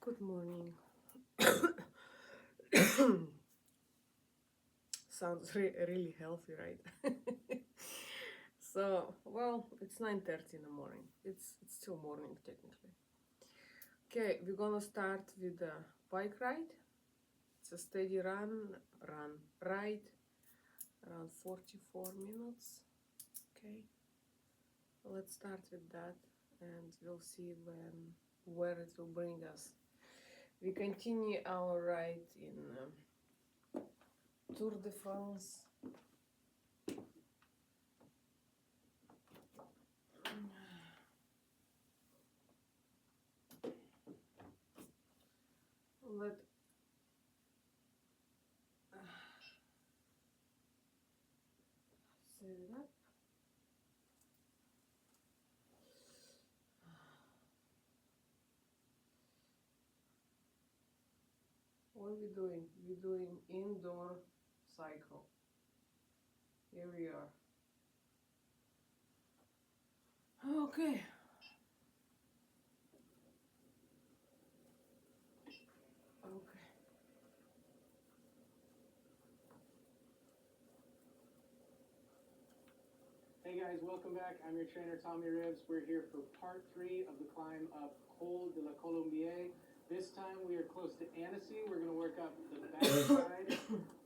Good morning. Sounds really healthy, right? So, well, it's 9:30 in the morning. It's still morning technically. Okay, we're gonna start with the bike ride. It's a steady ride, around 44 minutes. Okay, let's start with that, and we'll see where it will bring us. We continue our ride in Tour de France. Let set it up. What are we doing? We're doing indoor cycle. Here we are. Okay. Okay. Hey guys, welcome back. I'm your trainer, Tommy Ribs. We're here for part 3 of the climb up Col de la Colombier. This time we are close to Annecy. We're going to work up the backside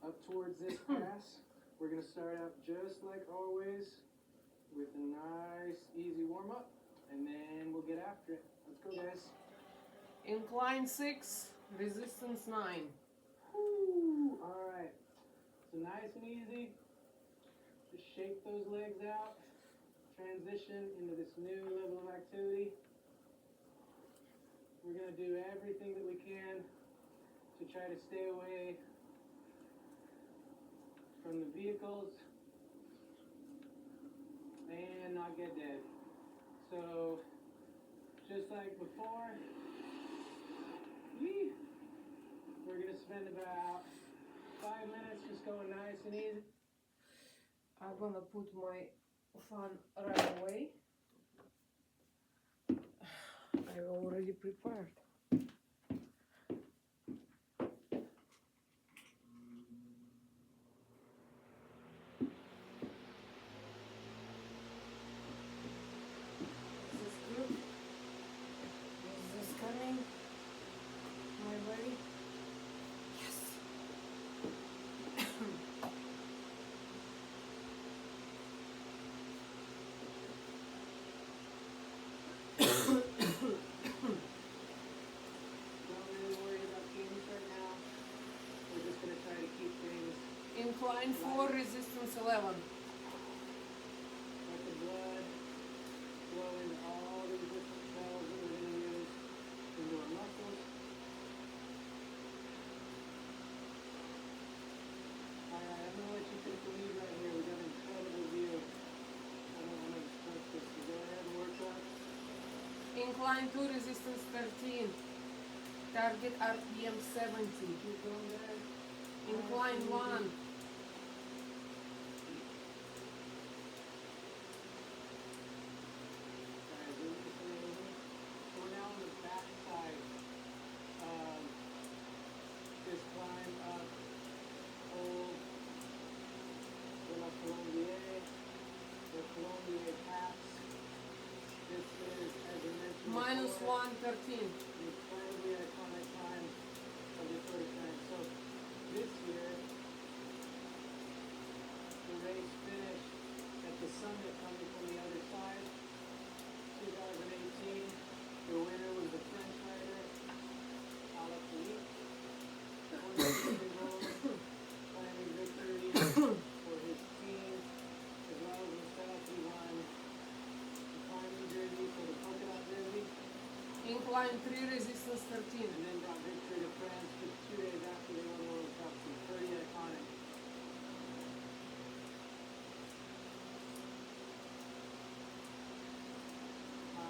up towards this pass. We're going to start out just like always with a nice easy warm-up, and then we'll get after it. Let's go, guys. Incline 6, resistance 9. Woo! All right. So nice and easy. Just shake those legs out. Transition into this new level of activity. We're going to do everything that we can to try to stay away from the vehicles and not get dead. So, just like before, we're going to spend about 5 minutes just going nice and easy. I'm gonna put my fan right away. I already prepared. Is this good? Is this coming my way? Yes. Don't really worry about games right now. We're just going to try to keep things. Incline 4, resistance 11. Let the blood flow into all these different cells that we're going to use into our muscles. Alright, I'm going to let you take the lead right here. We've got an incredible view. I don't want to discuss this, so go ahead and work up. Incline 2, resistance 13. Target RPM 70. Keep going, guys. Incline 1. So we're now on the back side of this climb up Col de la Colombier, the Colombier Pass. This is, as I mentioned Minus before, 113. an incredibly iconic climb of the Tour de France. So this year, the race finished at the summit coming from the other side. 2018, the winner was the French rider, Alaphilippe. 26 goals, claiming victory for his team, as well as himself. He won the climbing jersey for the polka dot jersey, Incline 3, resistance 13. and then got victory to France just 2 days after they won the World Cup. So pretty iconic.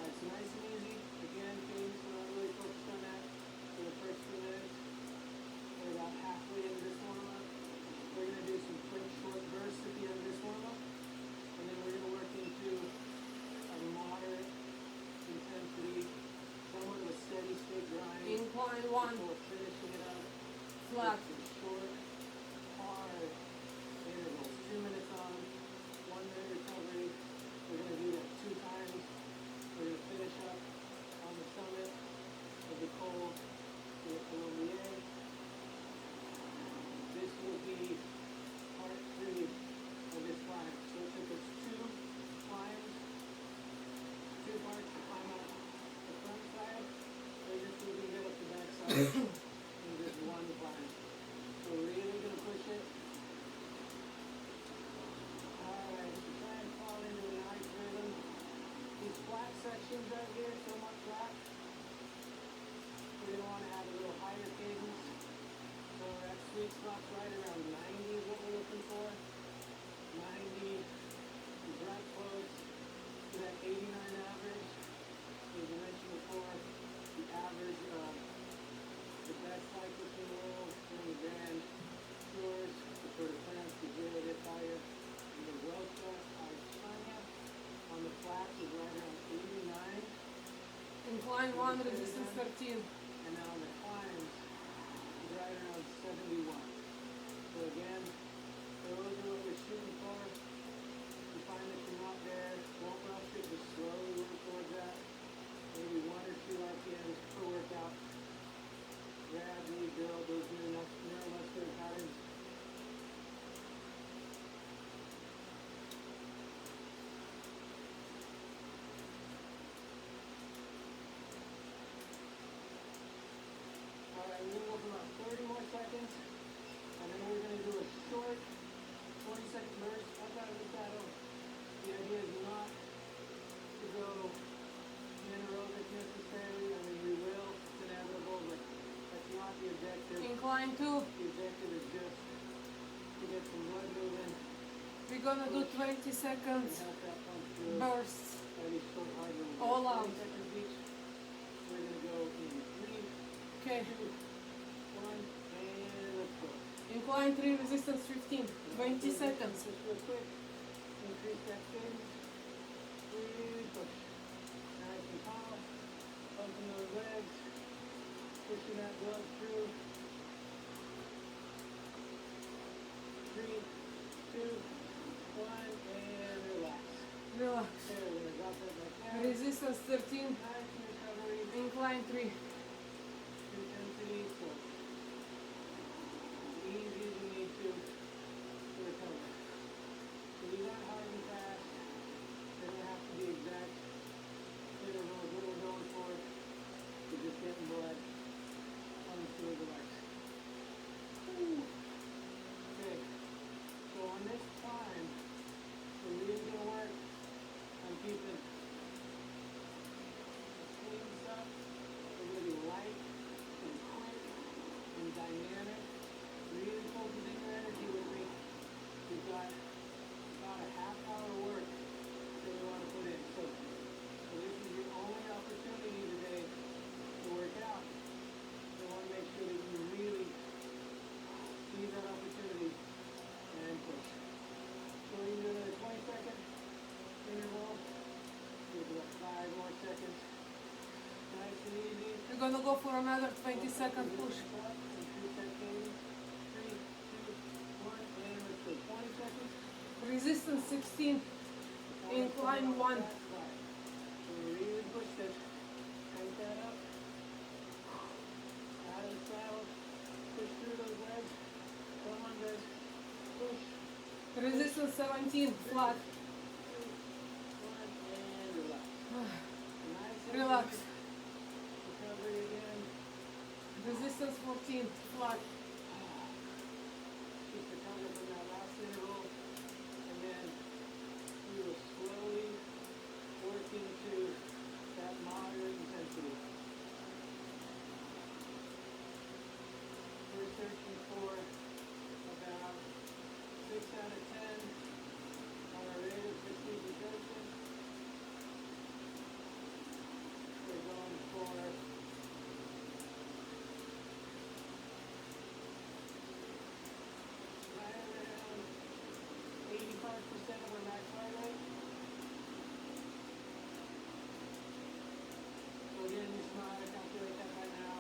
It's nice and easy. Again, cadence, we're not really focused on that for the first few minutes. We're about halfway into this warm-up. We're going to do some quick short bursts at the end of this warm-up. And then we're going to work into a moderate intensity, somewhat of a steady state grind. Incline Incline 1, before finishing it up. flat. With some short, hard intervals. 2 minutes on, 1 minute recovery. We're going to do that 2 times. We're going to finish up on the summit of the Col de la Colombier. This will be part 3 of this climb. So it took us 2 climbs, 2 parts to climb up the front side. We're just moving it up the back side in just 1 climb. So we're really going to push it. Alright, so try and fall into a nice rhythm. These flat sections right here, so much flat. We're going to want to have a little higher cadence. So that sweet spot's right around 90 is what we're looking for. 90 is right close to that 89 average. As I mentioned before, the average of the best cyclists in the world during the Grand Tours, the Tour de France, the Giro d'Italia, and the Vuelta a España on the flats is right around 89. Incline 1, resistance 13. And now on the climbs is right around 71. So again, those are what we're shooting for. If you find that you're not there, won't rush it, just slowly work towards that. Maybe 1 or 2 RPMs per workout. Gradually build those neuromuscular patterns. Alright, we're going to go for about 30 more seconds. And then we're going to do a short 20-second burst up out of the saddle. The idea is not to go anaerobic necessarily. I mean, we will. It's inevitable, but that's not the objective. Incline 2. The objective is just to get some blood moving We're gonna do 20 and seconds help that pump through. bursts. Maybe short hard movement. All out. 20 seconds each. We're going to go in 3, Okay. 2, 1, and let's go. Incline 3, resistance 15. 20 seconds. Just real quick. Increase that cadence. Really push. Nice and tall. Open those legs. Pushing that blood through. 3, 2, 1, and relax. Relax. Okay, we're going to drop that back down. Resistance 13. Nice recovery. Incline 3. Intensity, so as easy as you need to recover. So these aren't hard and fast. They don't have to be exact intervals. What we're going for is just getting blood on through the legs. Okay, so on this climb, we're really going to work on keeping the cadence up. We're going to be light and quick and dynamic. Really focusing your energy with me. We've got about a half hour work that we want to put in. So this is your only opportunity today to work out. We want to make sure that you really seize that opportunity and push. So we're going to do another 20-second interval. Give it about 5 more seconds. Nice and easy. We're gonna go for another 20-second push. Increase that cadence. 3, 2, 1, and let's go. 20 seconds. Resistance 16. Incline 1. So we really push this. Crank that up. Out of the saddle. Push through those legs. Come on, guys. Push. Resistance 17. Flat. 2, 1, and relax. Nice and Relax. easy. Recovery again. Resistance 14. Flat. Just recover from that last interval. And then we will slowly work into that moderate intensity. We're searching for about 6 out of 10 on our rate of precipitation. We're going for right around 85% of our max heart rate. So again, you smile, calculate that right now.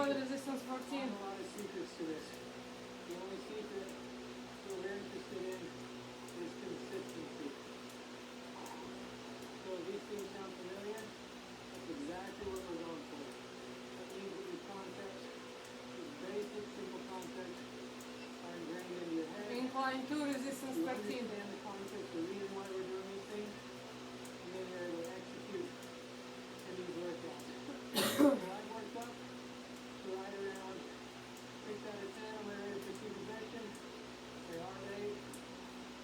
1 resistance 14. Find a lot of secrets to this. The only secret that we're interested in is consistency. So if these things sound familiar, that's exactly what we're going for. That means that your concepts, these basic, simple concepts, are ingrained into your head. Incline 2 resistance You 13. understand the concepts, the reason why we're doing these things, and then you're able to execute in these workouts. So I've worked up to right around 6 out of 10 on my ready for see possession. My heart rate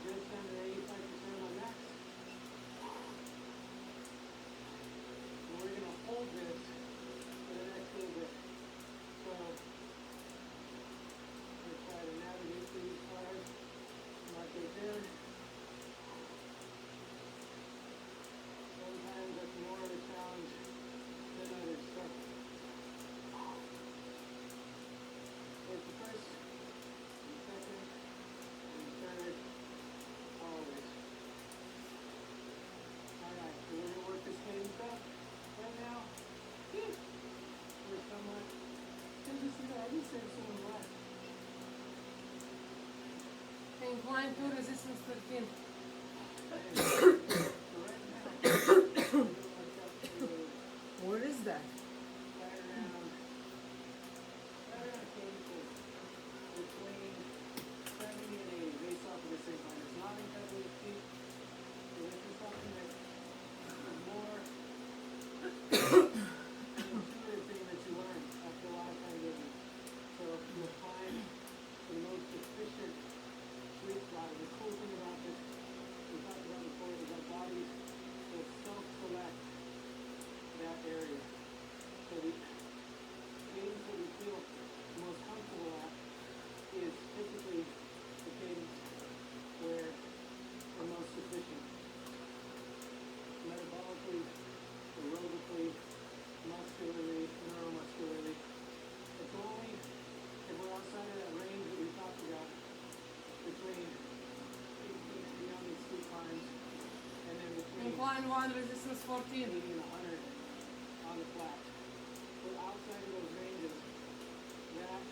just under 85% of my max. And we're going to hold this for the next little bit. So I'm going to try to navigate through these cars. Mark it down. Sometimes that's more of a challenge than others. So there's the first, and second, and third, always. Alright, so we're going to work this cadence up right now. We're somewhat, I just said someone left. Incline 2 resistance 13. What is that? Right around cadences between 70 and 80 based off of this incline. It's not incredibly steep, so this is something that is more an intuitive thing that you learn after a lot of time doing it. So you'll find the most efficient sweet spot. The cool thing about this, we talked about before, is our bodies will self-select that area. So the cadence that we feel the most comfortable at is typically the cadence where we're most efficient. Metabolically, aerobically, muscularly, neuromuscularly. It's only if we're outside of that range that we talked about between 18 beyond these steep climbs and then between Incline 1 resistance 14. 80 and 100 on the flat. We're outside of those ranges. That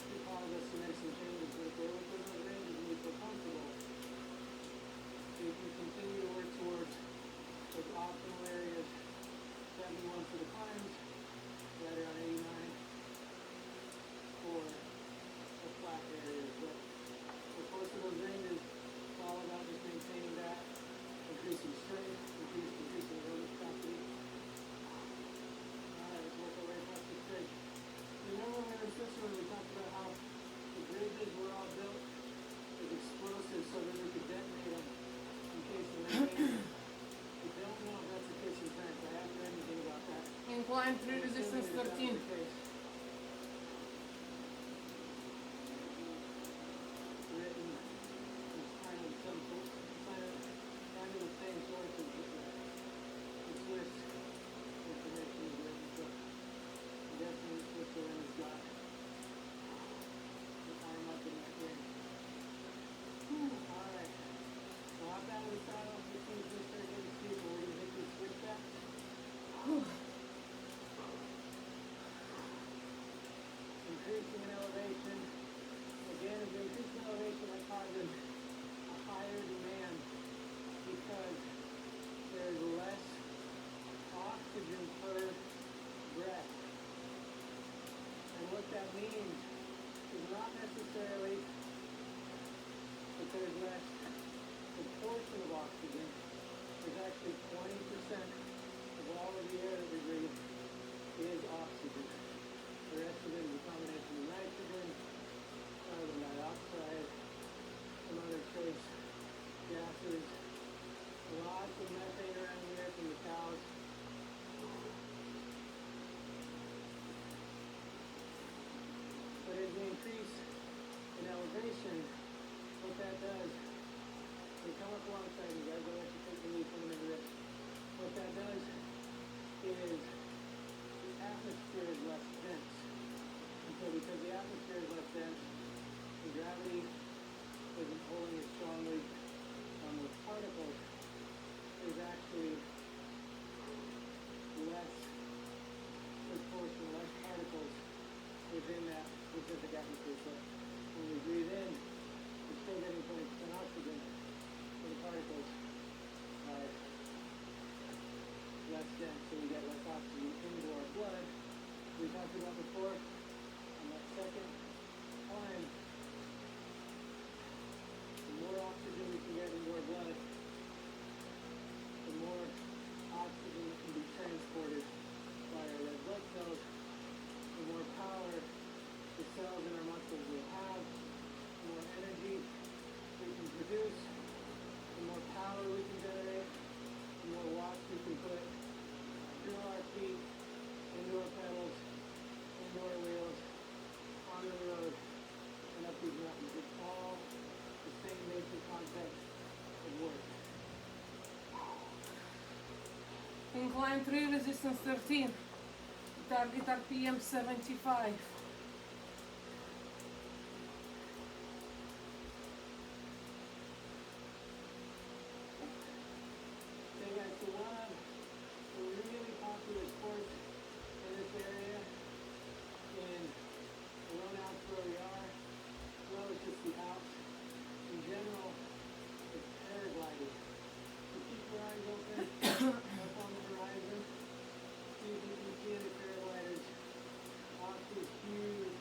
could cause us to make some changes, but if we're within those ranges and we feel comfortable, we can continue to work towards those optimal areas. 71 for the climbs, right around 89 for the flat areas. But we're close to those ranges. It's all about just maintaining that, increasing strength, increasing aerobic capacity. Alright, let's work our way across the stage. Remember when we were in Switzerland, we talked about how the bridges were all built with explosives so that we could detonate them in case of an enemy. We don't know if that's the case in France. I haven't read anything about that. Incline 3 resistance 13. Written is kind of some kind of the same sources, but the Swiss information is written. So I'm guessing Switzerland has got the arm up in that game. Alright. So hop out of the saddle. This one's going to start getting steep, and we're going to hit these switchbacks. Increasing in elevation. Again, as we increase in elevation, that causes a higher demand because there's less oxygen per breath. And what that means is not necessarily that there's less proportion of oxygen. There's actually 20% of all of the air that we breathe is oxygen. The rest of it is a combination of nitrogen, carbon dioxide, some other trace gases, lots of methane around here from the cows. But as we increase in elevation, what that does, we come up alongside you guys, I'll let you take the lead from the wrist. What that does is the atmosphere is less dense. And so because the atmosphere is less dense, the gravity isn't pulling as strongly on those particles, there's actually less proportion, less within that specific atmosphere. So when we breathe in, we're still getting 20% oxygen, but the particles are less dense, so we get less oxygen into our blood. We talked about before on that second climb, the more oxygen we can get into our blood, the more oxygen can be transported by our red blood cells, the more power the cells in our muscles will have, the more energy we can produce, the more power we can generate, the more watts we can put through our feet, into our pedals, into our wheels, onto the road, and up these mountains. It's all the same basic concept of work. Incline 3, resistance 13. Target RPM 75. Okay guys, so one of the really popular sports in this area, in the lone Alps where we are, as well as just the Alps in general, is paragliding. So keep your eyes open up on the horizon. See if you can see the paragliders off these huge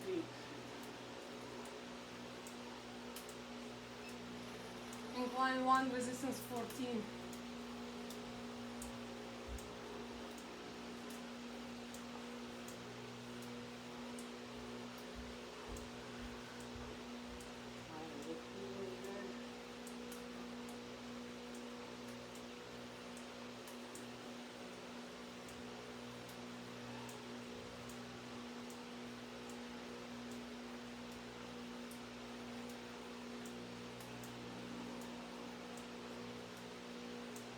peaks. Incline 1, resistance 14. Let's see what you guys.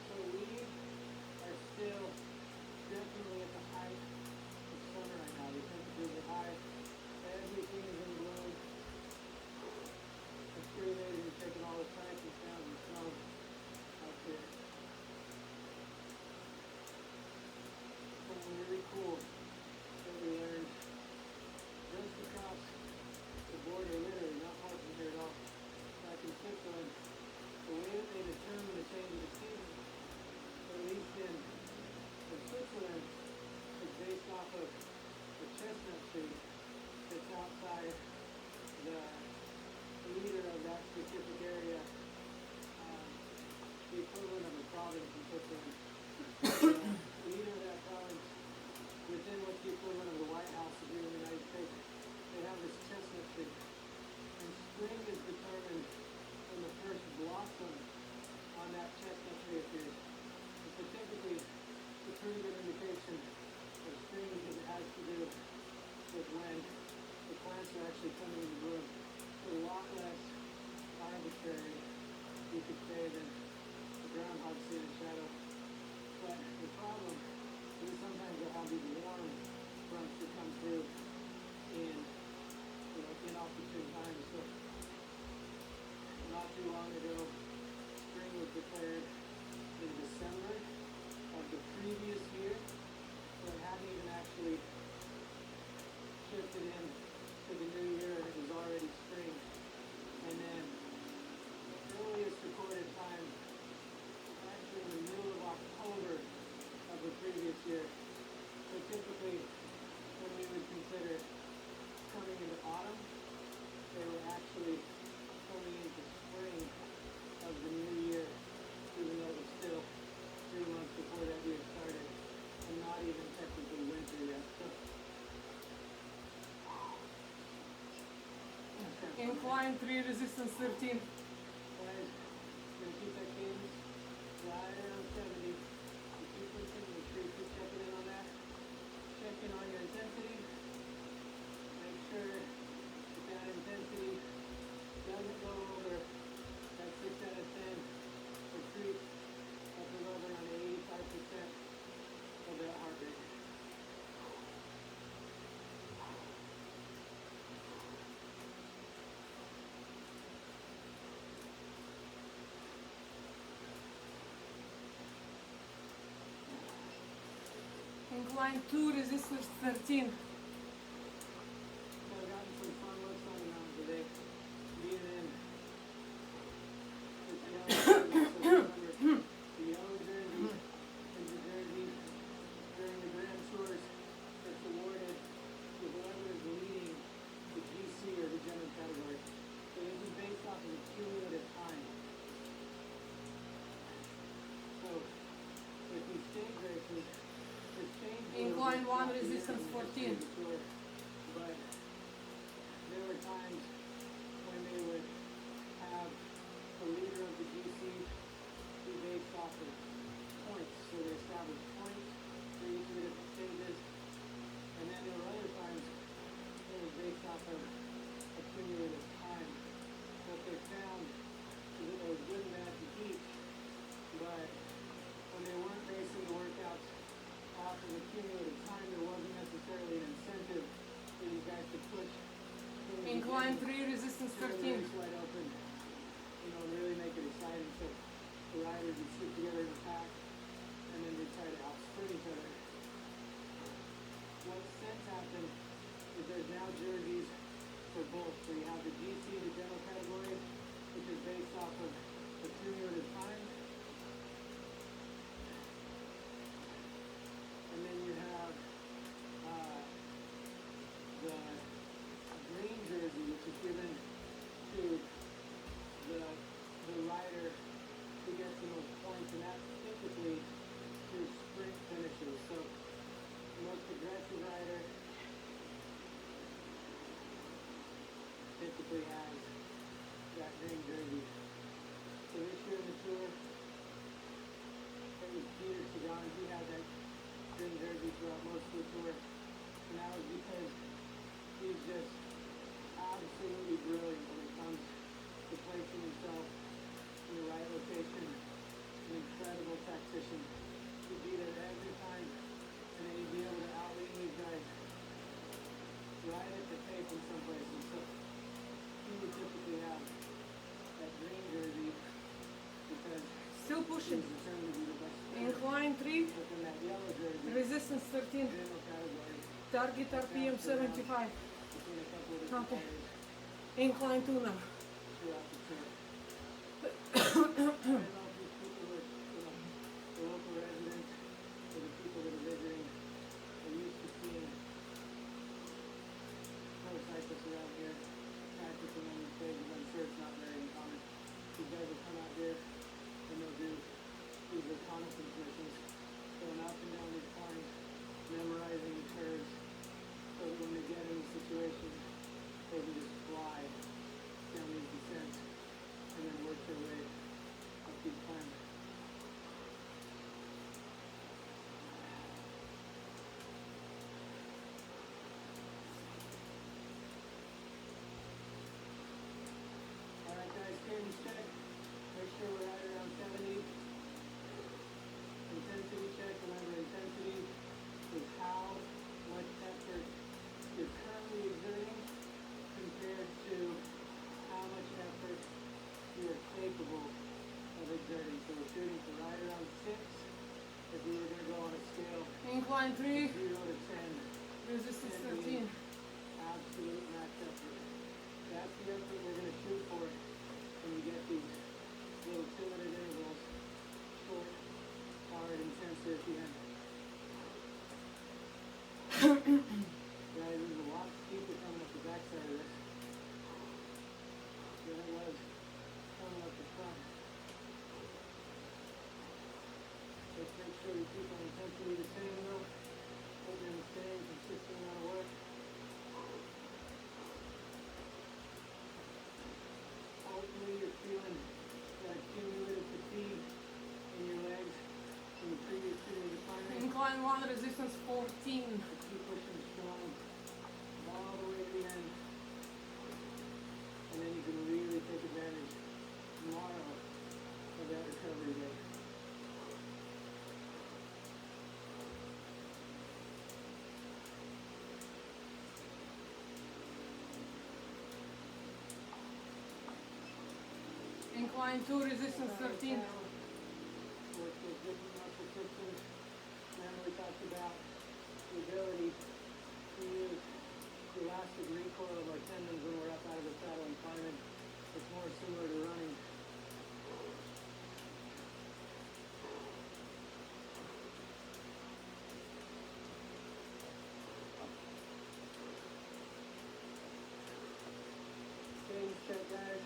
So we are still definitely at the height of summer right now. The temperatures are high. Everything is in bloom. It's pretty amazing checking all the sights and sounds and smells out here. Something really cool that we learned just across the border, literally not far from here at all, back in Switzerland. The way that they determine the change of the season, at least in Switzerland, is based off of the chestnut tree that's outside the leader of that specific area, the equivalent of a province in Switzerland. The leader of that province, within what's the equivalent of the White House here in the United States, they have this chestnut tree. And spring is determined when the first blossom on that chestnut tree appears. And so typically, it's a pretty good indication of spring because it has to do with when the plants are actually coming into bloom. It's a lot less arbitrary, you could say, than the groundhog seeing a shadow. But the problem is sometimes they'll have these warm fronts that come through in inopportune times. So not too long ago, spring was declared in December of the previous year, so it hadn't even actually shifted in to the new year and it was already spring. And then the earliest recorded time was actually in the middle of October of the previous year. So typically when we would consider coming into autumn, they were actually coming into spring of the new year, even though it was still 3 months before that year started, and not even technically winter yet. So, Incline 3, resistance 13. guys, gonna keep that cadence right around 70. You keep listening, make sure you keep checking in on that. Check in on your intensity. Make sure that that intensity doesn't go over that 6 out of 10 or creep up and over on 85% of that heart rate. Incline 2, resistance 13. 1, resistance 14. But there were times when they would have the leader of the GC be based off of points. So they established points for each of the different stages. And then there were other times it was based off of accumulated time. What they found is that there was good and bad to each, but when they weren't basing the workouts off of accumulated time, there wasn't necessarily an incentive for you guys to push. Incline 3, resistance 13. Wide open, you know, really make it exciting. So the riders would sit together in a pack, and then they try to outsprint each other. What's since happened is there's now jerseys for both. So you have the GC, the general category, which is based off of accumulated time. And then you have the green jersey, which is given to the rider who gets the most points, and that's typically through sprint finishes. So the most aggressive rider typically has that green jersey. So this year in the tour, it was Peter Sagan. He had that green jersey throughout most of the tour, and that was because he's just absolutely brilliant when it comes to placing himself in the right location. An incredible tactician. He'd be there every time, and then he'd be able to outlead these guys right at the tape in some places. So he would typically have that green jersey because Still pushing. he's determined to be the best player. Incline 3, But then that yellow jersey, resistance 13. general category, Target RPM 75. between a couple of different Okay. players Incline 2 now. throughout the tour. I don't know if these people are, the local residents or the people that are visiting are used to seeing motorcyclists around here practicing on these stages. I'm sure it's not very uncommon. These guys will come out here and they'll do these reconnaissance missions, going up and down these corners, memorizing the curves, so that when they get in these situations, they can just fly down these descents and then work their way up these climbs. Alright guys, cadence check. Make sure we're right around 70. Intensity check. Remember, intensity is how much effort you're currently exerting compared to how much effort you are capable of exerting. So we're shooting for right around 6 if we were going to go on a scale Incline 3, 0 to 10. resistance 13. Absolute max effort. That's the effort we're going to shoot for when you get these little 2-minute intervals, short, hard, intense at the end. Guys, there's a lot steeper coming up the backside of this than it was coming up the front. Let's make sure we keep our intensity the same though, putting in the same consistent amount of work. Hopefully you're feeling that accumulated fatigue in your legs from the previous series of climbing. Incline 1, resistance 14. Keep pushing strong all the way to the end. And then you can really take advantage tomorrow of that recovery day. Incline 2, resistance 13. Work those different muscle systems. Remember we talked about the ability to use the elastic recoil of our tendons when we're up out of the saddle and climbing. It's more similar to running. Cadence check, guys.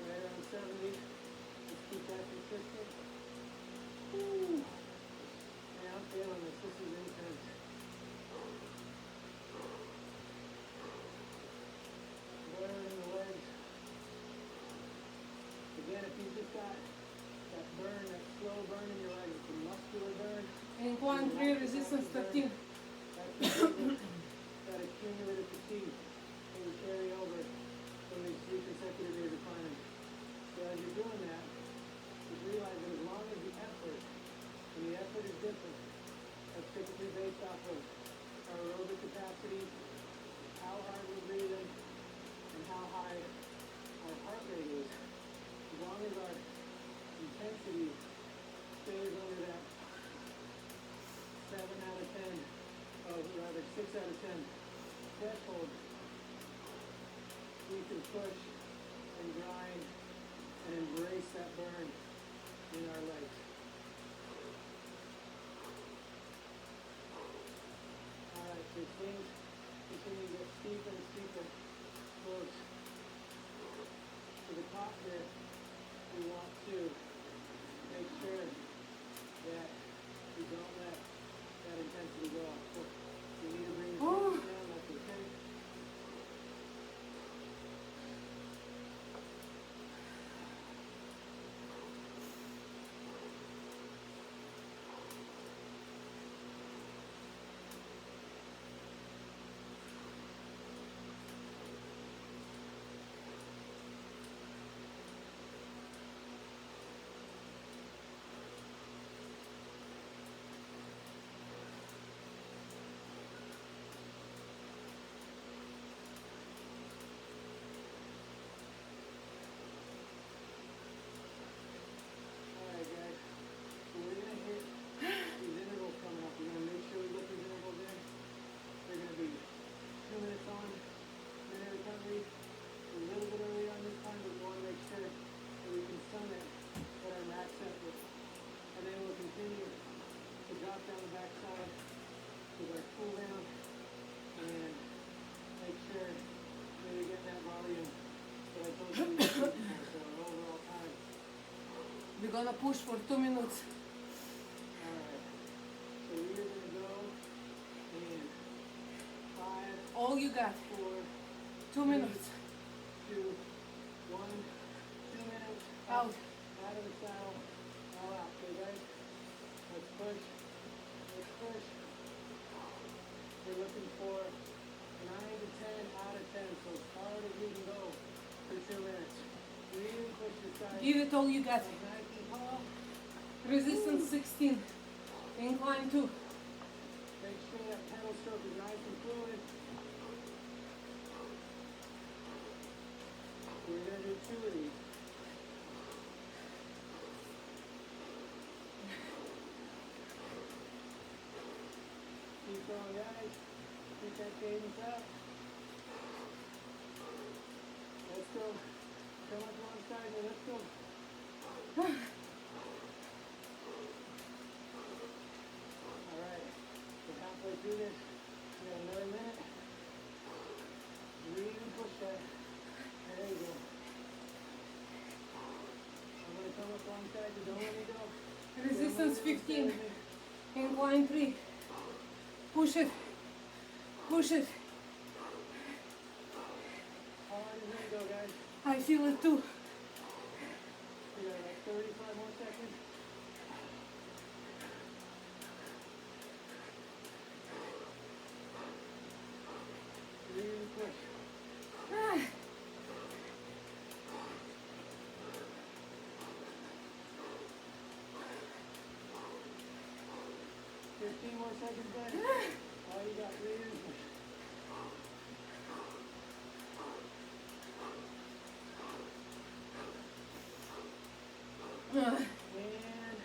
Right around 70. Let's keep that consistent. Woo. Man, I'm feeling this. This is intense. burn, that slow burn in your legs. It's a muscular burn. Incline 3, resistance 13. That's that accumulated fatigue that will carry over from these 3 consecutive days of climbing. So as you're doing that, just realize that as long as the effort, and the effort is different, that's typically based off of our aerobic capacity, how hard we're breathing, and how high our heart rate is. As long as our intensity stays under that 7 out of 10, or rather 6 out of 10 threshold, we can push and grind and embrace that burn in our legs. Alright, so things continue to get steeper and steeper, close to the top here. We want to make sure that we don't let that intensity go up. So you need to bring the shoulders down, that's okay. Alright guys, so we're going to hit these intervals coming up. We're going to make sure we get these intervals in. They're going to be 2 minutes on, minute recovery. A little bit early on this time, but we want to make sure that we can summit at our max effort. And then we'll continue to drop down the backside with our cool down and make sure that we get that volume that I told you we need for our overall time. We're gonna push for 2 minutes. Alright, so we are going to go in 5, All you got. 4, 2 minutes. 2, 1, 2 minutes. Out. Out of the saddle. All out. Okay, guys? Let's push. Let's push. We're looking for 9 to 10 out of 10. So as hard as you can go for 2 minutes. Really push your side. Give it all you got. Up nice and tall. Resistance 16. Incline 2. Make sure that pedal stroke is nice and fluid. We're going to do 2 of these. Keep going, guys. Keep that cadence up. Let's go. Come up alongside me. Let's go. Alright. We're halfway through this. We got another minute. Really push that. There you go. I'm going to come up alongside you. Don't let me go. Resistance 15. Incline 3. Push it. Push it. How hard is it to go, guys? I feel it too. We got like 35 more seconds. Really push. Ah. 15 more seconds, guys. All you got, really push. Ah. And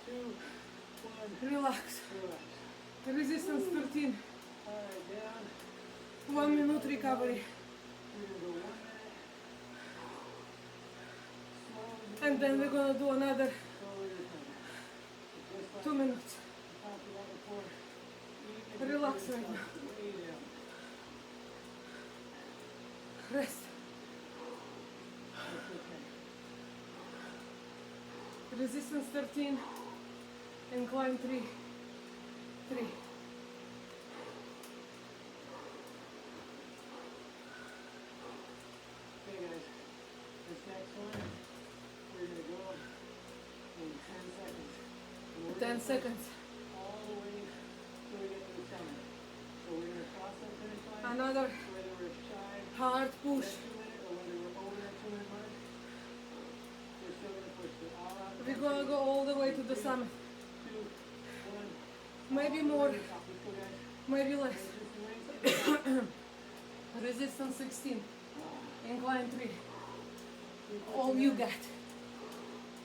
2, 1. Relax. Relax. Resistance 13. Alright, down. 1 minute recovery. We're going to go 1 minute. Slowly. And then we're gonna do another Slowly recover. Just like 2 minutes. we talked about before. Even if you Relax put right now. yourself way down. Rest. That's okay. Resistance 13. Incline 3. 3. Okay, guys. This next one, we're going to go in 10 seconds. all the way till we get to the summit. So we're going to cross that finish line. Another Whether we're shy hard of push. that 2 minute or whether we're over that 2 minute mark, we're still going to push it all out. We're gonna go all the way to the summit. 2, 1. Maybe more, maybe less. Resistance 16. Incline 3. All you got.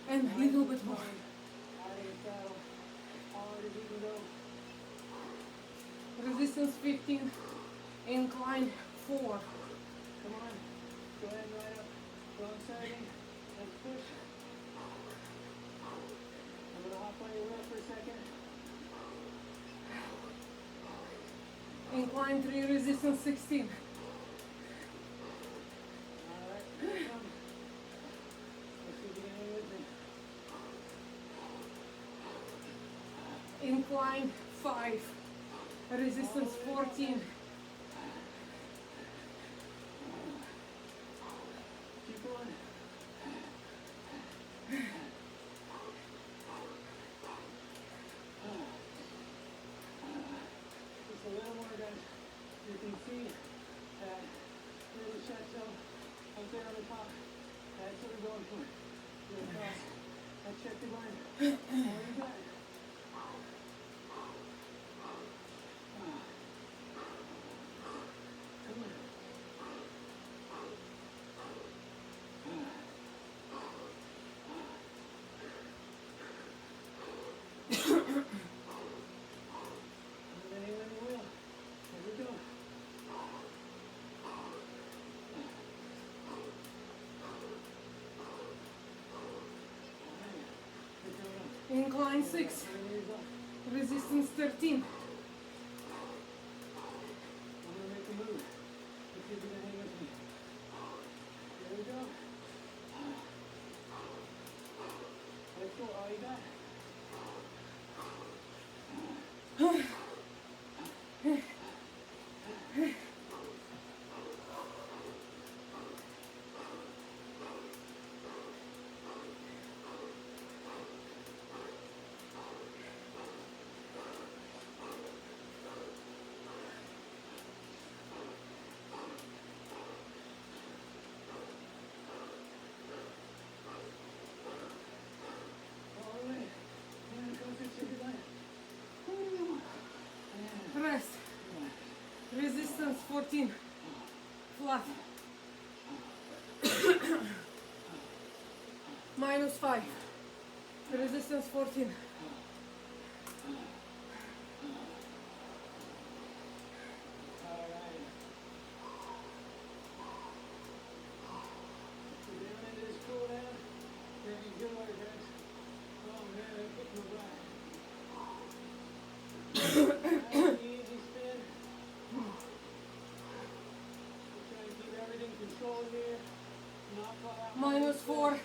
And a little bit more. Resistance 15. Incline 4. Come on. Go ahead and ride up. Wrong siding. Let's push. I'm going to hop on your wheel for a second. Incline 3, resistance 16. Alright, here it comes. Let's see if you can hang with me. Incline 5. Resistance 14. Keep going. Just a little more, guys. You can see that little chateau up there on the top. That's what we're going for. Go across. Let's check the line. All you got. Come on. And then hang on the wheel. Here we go. Incline 6. Resistance 13. I'm gonna make a move. Let's see if you can hang with me. Here we go. Let's go. All you got. All the way. And go to the line. Rest. Resistance 14. Flat. Minus 5. Resistance 14. All right. So we're doing into this cool down. We're getting good work, guys. Oh man, I'm kicking my butt. Nice and easy spin. We're trying to keep everything controlled here. Not fall out. Minus 4.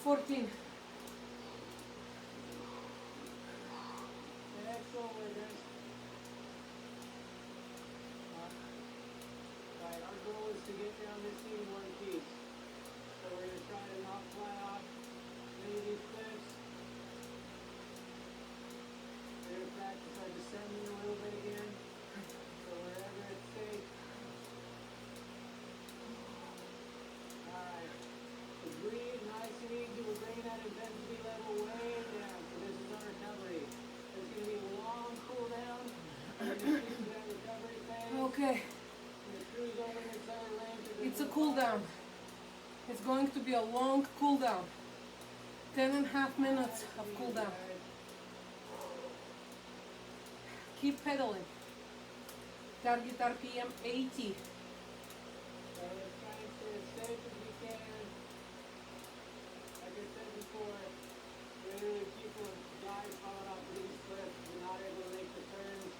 14. Excellent work, guys. Alright, our goal is to get down this thing in one piece. So we're going to try to not fly off any of these cliffs. We're going to practice our descending a little bit again. So wherever it's safe. Alright. So breathe nice and easy. We're bringing that intensity level way down. So this is our recovery. There's going to be a long cool down. We're going to get to that recovery phase. Okay. We're going to cruise over this other range. It's a cool down. It's going to be a long cool down. 10.5 minutes of cool down. Keep pedaling. Target RPM 80. So let's try and stay as safe as we can. Like I said before, literally people die falling off of these cliffs. They're not able to make the turns.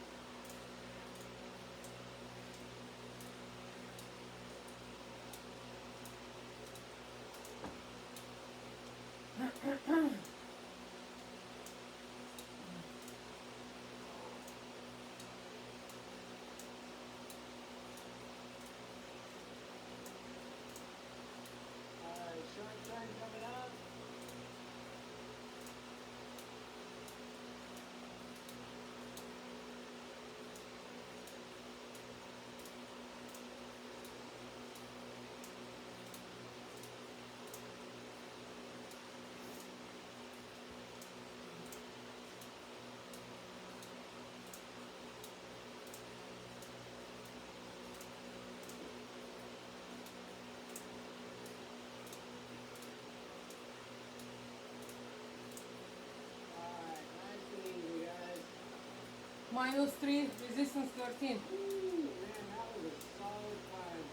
-3, resistance 13. Ooh, man, that was a solid climb.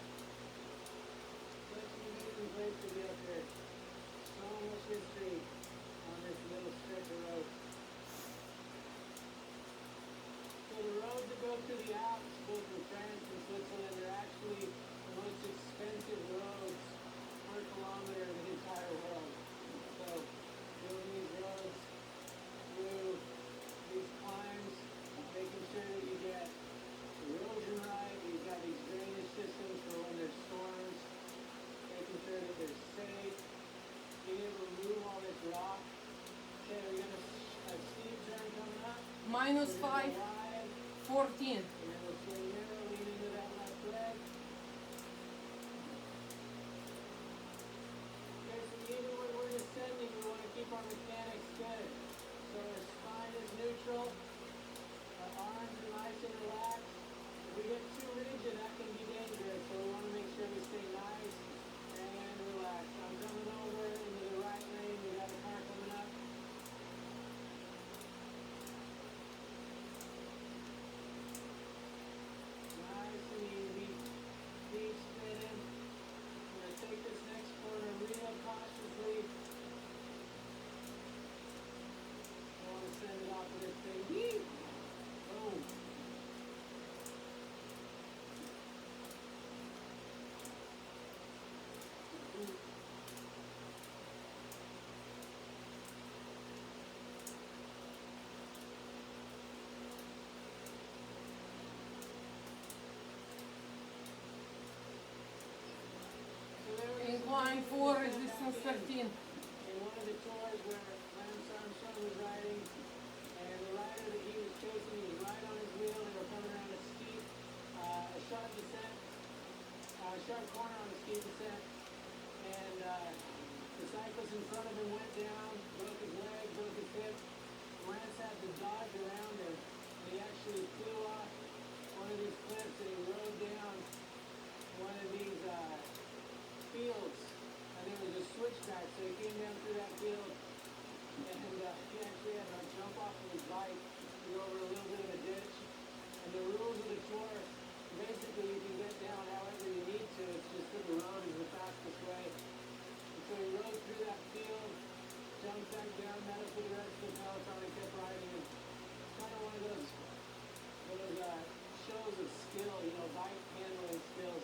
Such an amazing place to be up here. So much history on this little stretch of road. So the roads that go to the Alps, both in France and Switzerland, are actually the most expensive roads per kilometer in the entire world. So doing these roads through these climbs, making sure that you get erosion right, you've got these drainage systems for when there's storms, making sure that they're safe, being able to remove all this rock. Okay, we got a steep turn coming up. -5, 14. And then we'll swing mirror, lean into that left leg. Okay, so even when we're descending, we want to keep our mechanics good. So our spine is neutral, our arms are nice and relaxed. If we get too rigid, that can be dangerous. So we want to make sure we stay nice and relaxed. I'm coming over into the right lane. We got a car coming up. Nice and easy. Deep spinning. I'm going to take this next corner real cautiously. I want to send it off of this thing. Whee! Boom. Incline 4, resistance 13. In one of the tours where Lance Armstrong was riding, and the rider that he was chasing, he was right on his wheel. They were coming around a steep, a sharp descent, sharp corner on a steep descent, and the cyclist in front of him went down, broke his leg, broke his hip. Lance had to dodge around him, and he actually flew off one of these cliffs, and he rode down one of these fields, and there was a switchback, so he came down through that field, and he actually had to jump off of his bike to go over a little bit of a ditch. And the rules of the tour, basically you can get down however you need to, it's just that the road is the fastest way. And so he rode through that field, jumped back down, met up with the rest of the peloton, and kept riding. And it's kind of one of those shows of skill, you know, bike handling skills.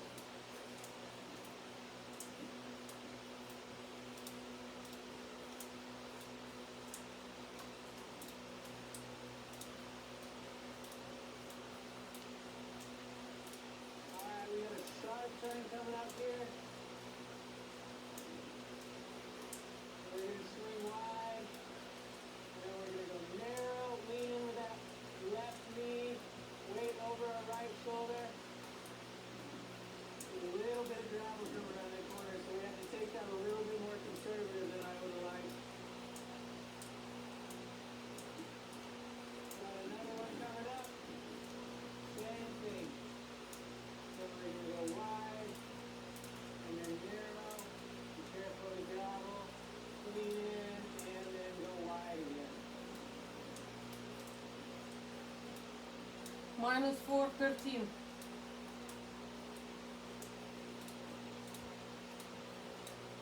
Turn coming up here. We're going to swing wide. And then we're going to go narrow, lean in with that left knee, weight over our right shoulder. A little bit of gravel coming around that corner, so we have to take that a little bit more conservative than I would have liked. Got another one coming up. Same thing. So we're going to go wide, and then narrow, be careful of the gravel, lean in, and then go wide again. -4, 13.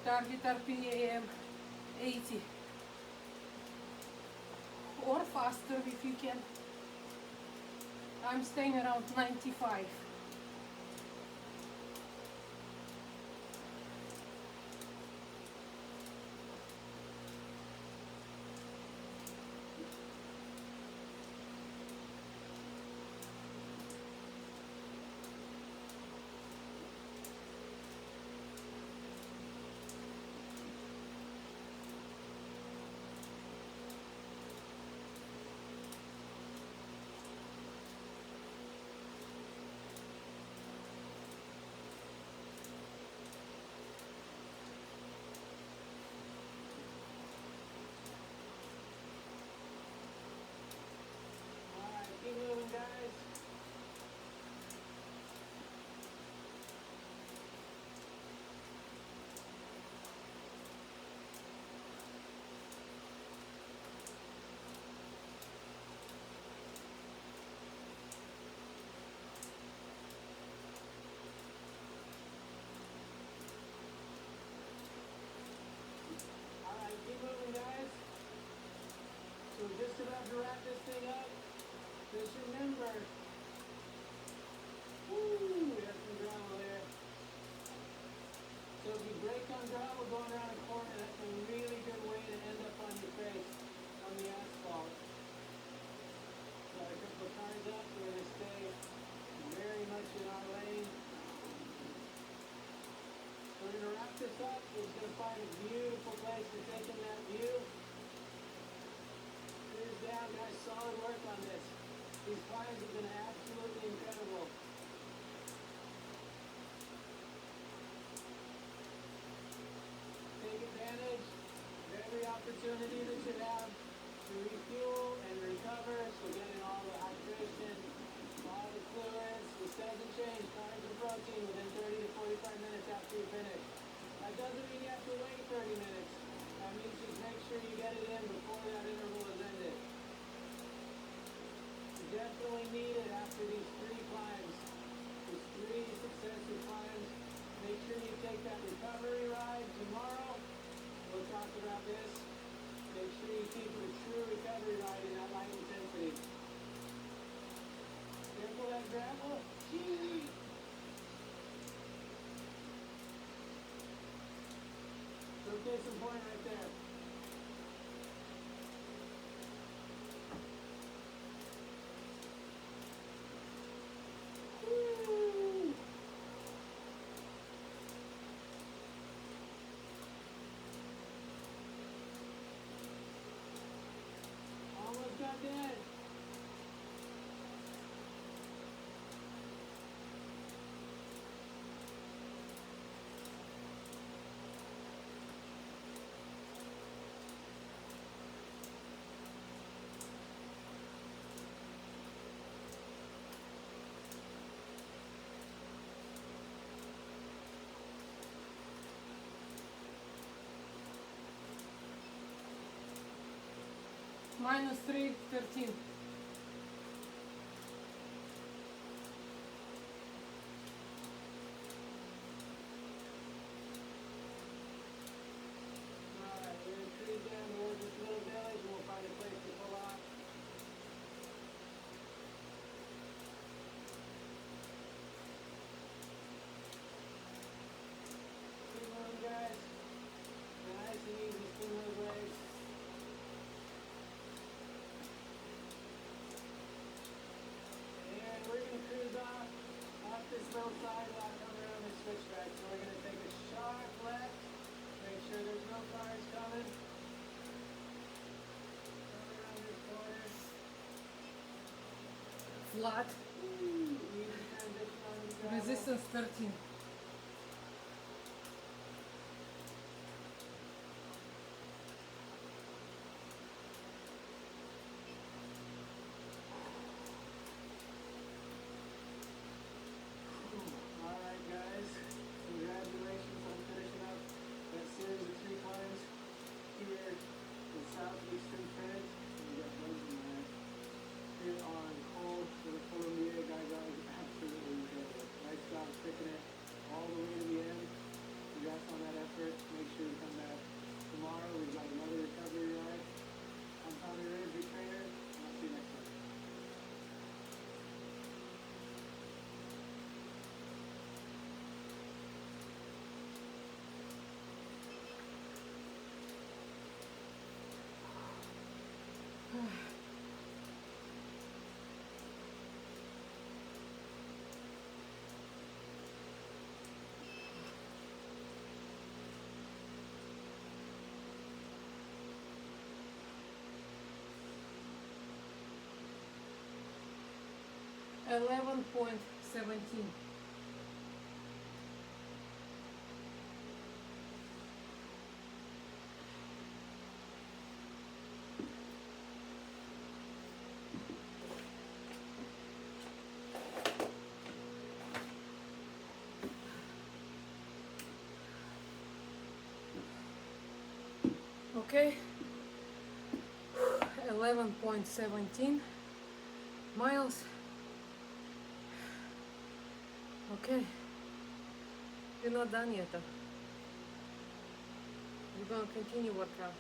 Target RPM 80. Or faster if you can. I'm staying around 95. to wrap this thing up. Just remember, woo, we have some gravel there. So if you break on gravel going around a corner, that's a really good way to end up on your face on the asphalt. Got a couple of cars up, we're going to stay very much in our lane. We're going to wrap this up. We're going to find a beautiful place to take in that view. Here's down, guys. Solid work on this. These climbs have been absolutely incredible. Take advantage of every opportunity that you have to refuel and recover. So getting all the hydration, all the fluids. This doesn't change. Carbs and protein within 30 to 45 minutes after you finish. That doesn't mean you have to wait 30 minutes. That means just make sure you get it in before that interval is ended. You definitely need it after these 3 climbs. These 3 successive climbs. Make sure you take that recovery ride tomorrow. We'll talk about this. Make sure you keep a true recovery ride in that light intensity. Careful that gravel. Gee. So case in point right there. Woo. Almost got dead. Minus 3:13. Alright, we're gonna cruise down towards this little village and we'll find a place to pull off. Keep moving, guys. Nice and easy, spin those legs. And we're gonna cruise off this little sidewalk, come around this switchback. So we're gonna take a sharp left, make sure there's no cars coming. Come around this corner. Flat. Easy transition on the gravel. Resistance 13. Alright guys, congratulations on finishing up that series of 3 climbs here in southeastern France. We got those in there. Here on Col de la Colombier, guys, that was absolutely incredible. Nice job sticking it all the way to the end. Congrats on that effort. Make sure you come back tomorrow. We've got another recovery ride. I'm Tommy Rivers, your trainer, and I'll see you next time. .17. Okay, 11.17 miles. Okay, we're not done yet though. We're gonna continue workout.